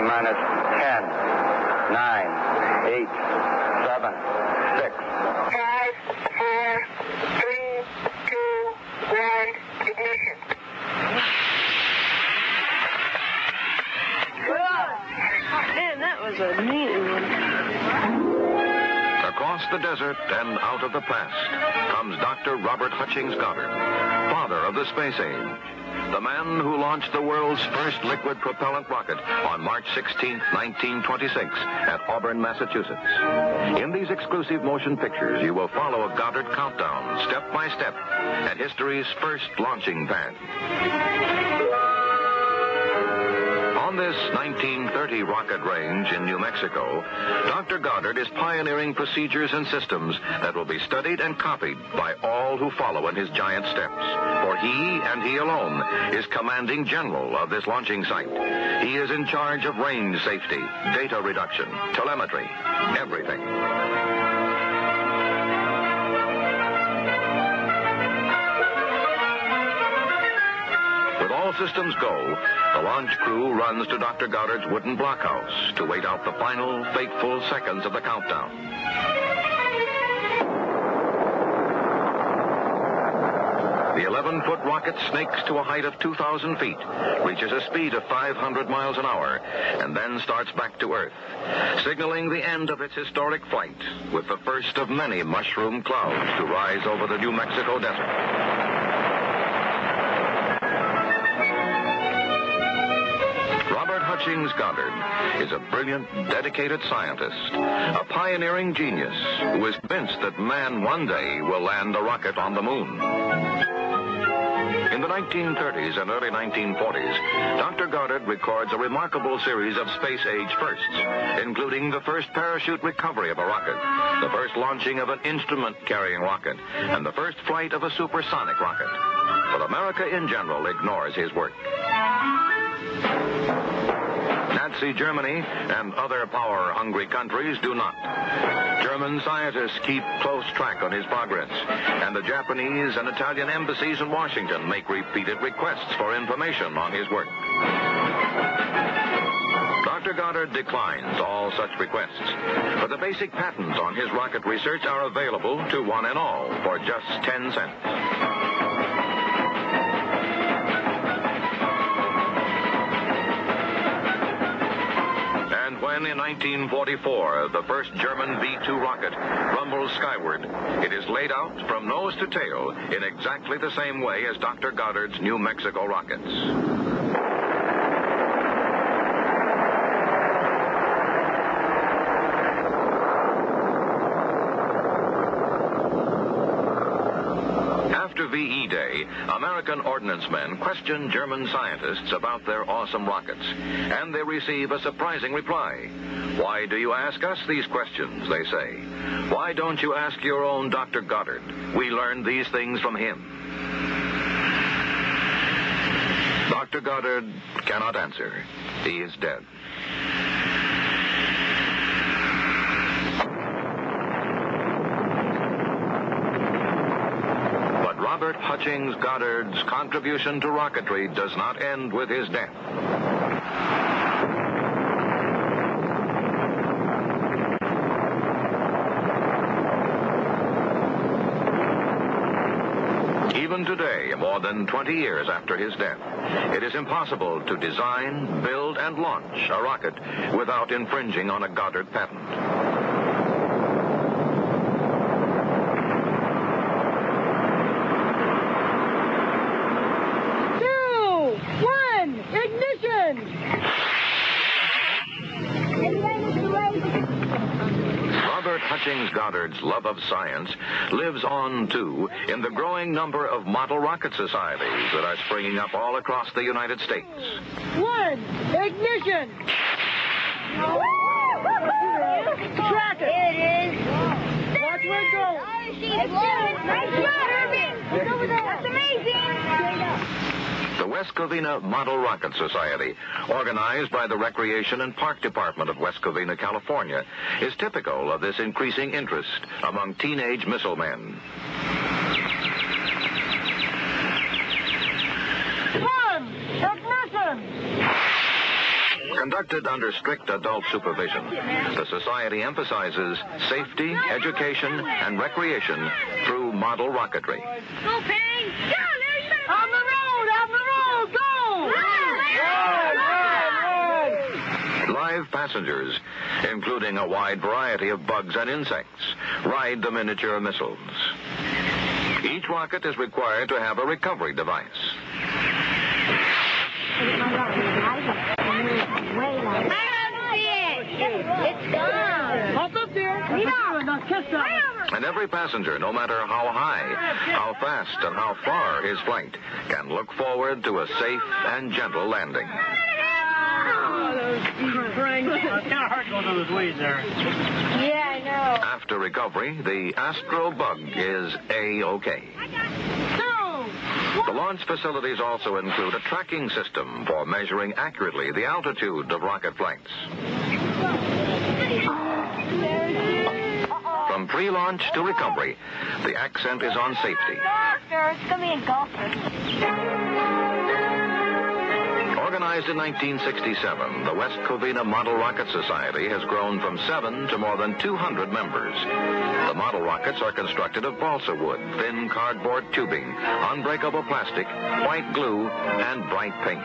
T-minus 10, 9, 8, 7, 6. 5, 4, 3, 2, 1, ignition. Man, that was a neat one. Across the desert and out of the past comes Dr. Robert Hutchings Goddard, father of the space age, the man who launched the world's first liquid propellant rocket on March 16, 1926, at Auburn, Massachusetts. In these exclusive motion pictures, you will follow a Goddard countdown, step by step, at history's first launching pad. On this 1930 rocket range in New Mexico, Dr. Goddard is pioneering procedures and systems that will be studied and copied by all who follow in his giant steps. For he, and he alone, is commanding general of this launching site. He is in charge of range safety, data reduction, telemetry, everything. With all systems go, the launch crew runs to Dr. Goddard's wooden blockhouse to wait out the final, fateful seconds of the countdown. The 11-foot rocket snakes to a height of 2,000 feet, reaches a speed of 500 miles an hour, and then starts back to Earth, signaling the end of its historic flight with the first of many mushroom clouds to rise over the New Mexico desert. Hutchings Goddard is a brilliant, dedicated scientist, a pioneering genius who is convinced that man one day will land a rocket on the moon. In the 1930s and early 1940s, Dr. Goddard records a remarkable series of space-age firsts, including the first parachute recovery of a rocket, the first launching of an instrument-carrying rocket, and the first flight of a supersonic rocket. But America in general ignores his work. Nazi Germany and other power-hungry countries do not. German scientists keep close track on his progress, and the Japanese and Italian embassies in Washington make repeated requests for information on his work. Dr. Goddard declines all such requests, but the basic patents on his rocket research are available to one and all for just 10 cents. When in 1944, the first German V-2 rocket rumbles skyward, it is laid out from nose to tail in exactly the same way as Dr. Goddard's New Mexico rockets. After VE Day, American ordnance men question German scientists about their awesome rockets, and they receive a surprising reply. Why do you ask us these questions, they say. Why don't you ask your own Dr. Goddard? We learned these things from him. Dr. Goddard cannot answer. He is dead. Robert Hutchings Goddard's contribution to rocketry does not end with his death. Even today, more than 20 years after his death, it is impossible to design, build, and launch a rocket without infringing on a Goddard patent. Robert Hutchings Goddard's love of science lives on, too, in the growing number of model rocket societies that are springing up all across the United States. 1, ignition! Track it! Here it is. Watch where it goes. Nice job, Irving. That's amazing. The West Covina Model Rocket Society, organized by the Recreation and Park Department of West Covina, California, is typical of this increasing interest among teenage missile men. 1, ignition! Conducted under strict adult supervision, the Society emphasizes safety, education, and recreation through model rocketry. Go, Penny! Go, Larry! On the road, go! Live passengers, including a wide variety of bugs and insects, ride the miniature missiles. Each rocket is required to have a recovery device. It's gone. Hop up there. Now kiss that. And every passenger, no matter how high, how fast, and how far his flight, can look forward to a safe and gentle landing. It's kind of hard to go through those weeds there. Yeah, I know. After recovery, the Astro Bug is A-OK. The launch facilities also include a tracking system for measuring accurately the altitude of rocket flights. From pre-launch to recovery, the accent is on safety. Golfer. It's going to be a golfer. Organized in 1967, the West Covina Model Rocket Society has grown from 7 to more than 200 members. The model rockets are constructed of balsa wood, thin cardboard tubing, unbreakable plastic, white glue, and bright paint.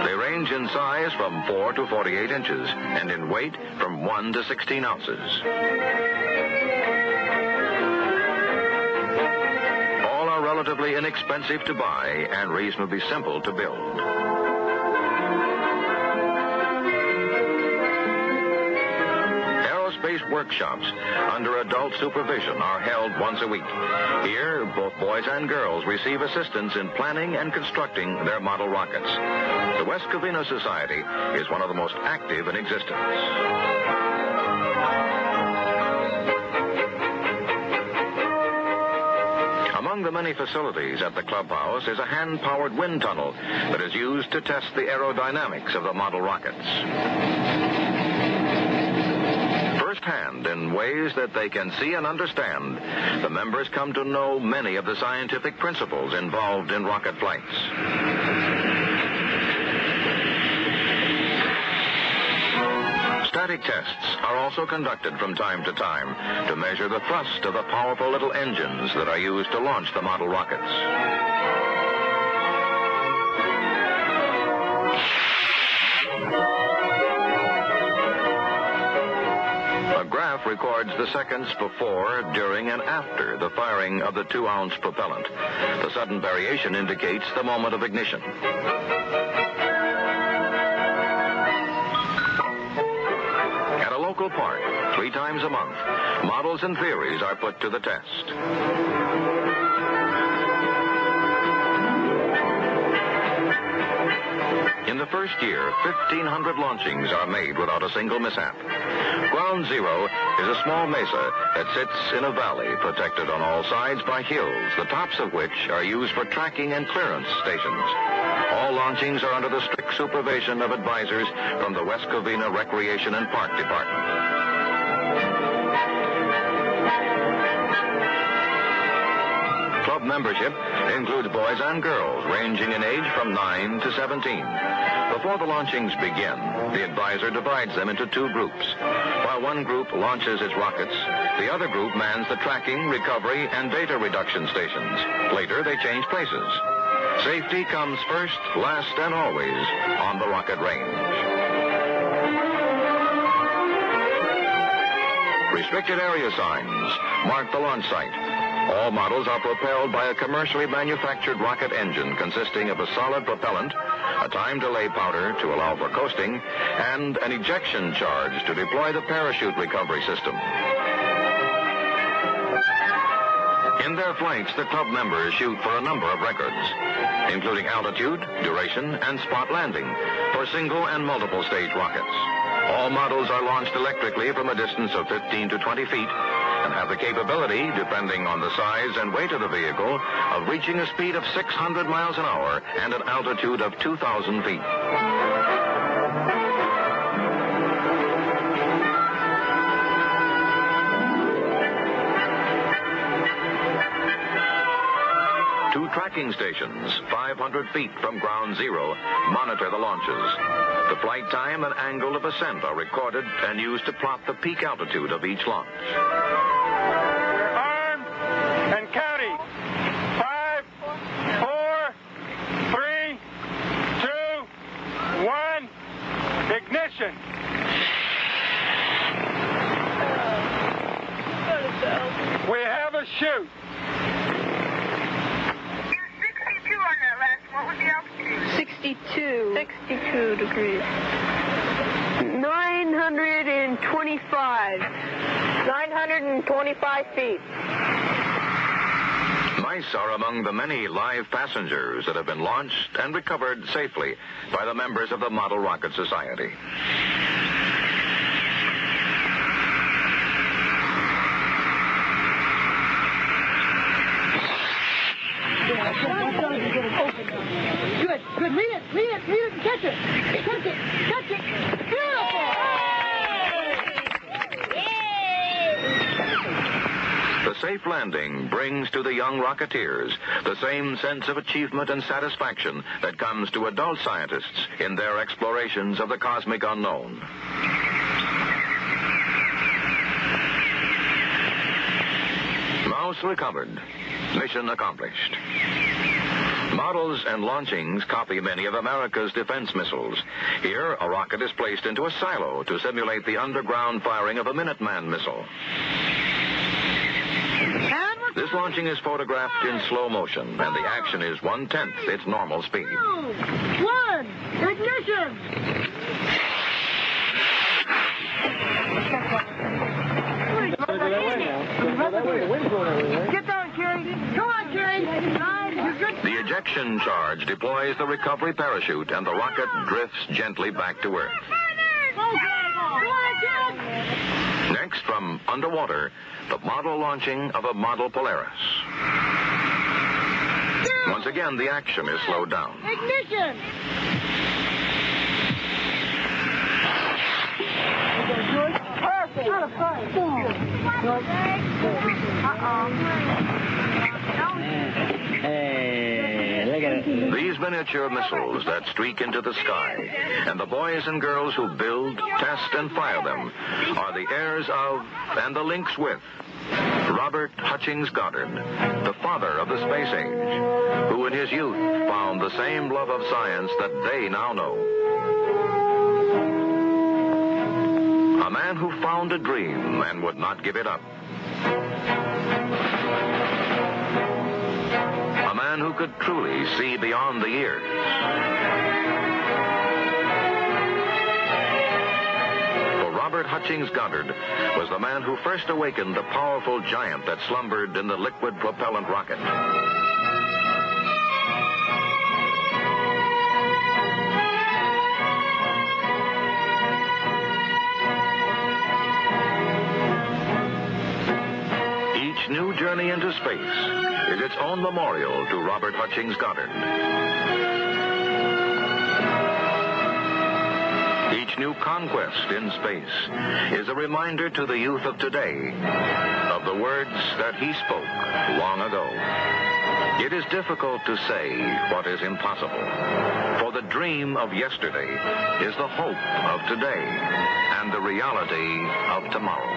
They range in size from 4 to 48 inches, and in weight from 1 to 16 ounces. All are relatively inexpensive to buy and reasonably simple to build. Aerospace workshops under adult supervision are held once a week. Here, both boys and girls receive assistance in planning and constructing their model rockets. The West Covina Society is one of the most active in existence. Among the many facilities at the clubhouse is a hand-powered wind tunnel that is used to test the aerodynamics of the model rockets. Firsthand, in ways that they can see and understand, the members come to know many of the scientific principles involved in rocket flights. Static tests are also conducted from time to time to measure the thrust of the powerful little engines that are used to launch the model rockets. A graph records the seconds before, during, and after the firing of the 2-ounce propellant. The sudden variation indicates the moment of ignition. Local park, 3 times a month, models and theories are put to the test. In the first year, 1,500 launchings are made without a single mishap. Ground Zero is a small mesa that sits in a valley protected on all sides by hills, the tops of which are used for tracking and clearance stations. All launchings are under the strict supervision of advisors from the West Covina Recreation and Park Department. Club membership includes boys and girls ranging in age from 9 to 17. Before the launchings begin, the advisor divides them into 2 groups. While one group launches its rockets, the other group mans the tracking, recovery, and data reduction stations. Later, they change places. Safety comes first, last, and always on the rocket range. Restricted area signs mark the launch site. All models are propelled by a commercially manufactured rocket engine consisting of a solid propellant, a time delay powder to allow for coasting, and an ejection charge to deploy the parachute recovery system. In their flights, the club members shoot for a number of records, including altitude, duration, and spot landing for single and multiple stage rockets. All models are launched electrically from a distance of 15 to 20 feet and have the capability, depending on the size and weight of the vehicle, of reaching a speed of 600 miles an hour and an altitude of 2,000 feet. tracking stations 500 feet from ground zero monitor the launches. The flight time and angle of ascent are recorded and used to plot the peak altitude of each launch. We're armed and counting. 5, 4, 3, 2, 1. Ignition. We have a shoot. 62 on that last. What was the altitude? 62. 62 degrees. 925. 925 feet. Mice are among the many live passengers that have been launched and recovered safely by the members of the Model Rocket Society. Good. Lead it, and catch it. Beautiful. The safe landing brings to the young Rocketeers the same sense of achievement and satisfaction that comes to adult scientists in their explorations of the cosmic unknown. Mouse recovered. Mission accomplished. Models and launchings copy many of America's defense missiles. Here, a rocket is placed into a silo to simulate the underground firing of a Minuteman missile. This launching is photographed in slow motion, and the action is 1/10 its normal speed. 2, 1, ignition! Get down, Kerry. Come on, Kerry. The ejection charge deploys the recovery parachute, and the rocket drifts gently back to Earth. Next, from underwater, the model launching of a model Polaris. Once again, the action is slowed down. Ignition! Perfect. Out of sight. Hey, look at it. These miniature missiles that streak into the sky, and the boys and girls who build, test, and fire them, are the heirs of, and the links with, Robert Hutchings Goddard, the father of the space age, who in his youth found the same love of science that they now know. A man who found a dream and would not give it up. A man who could truly see beyond the years. For Robert Hutchings Goddard was the man who first awakened the powerful giant that slumbered in the liquid propellant rocket. Each new journey into space is its own memorial to Robert Hutchings Goddard. Each new conquest in space is a reminder to the youth of today of the words that he spoke long ago. It is difficult to say what is impossible, for the dream of yesterday is the hope of today and the reality of tomorrow.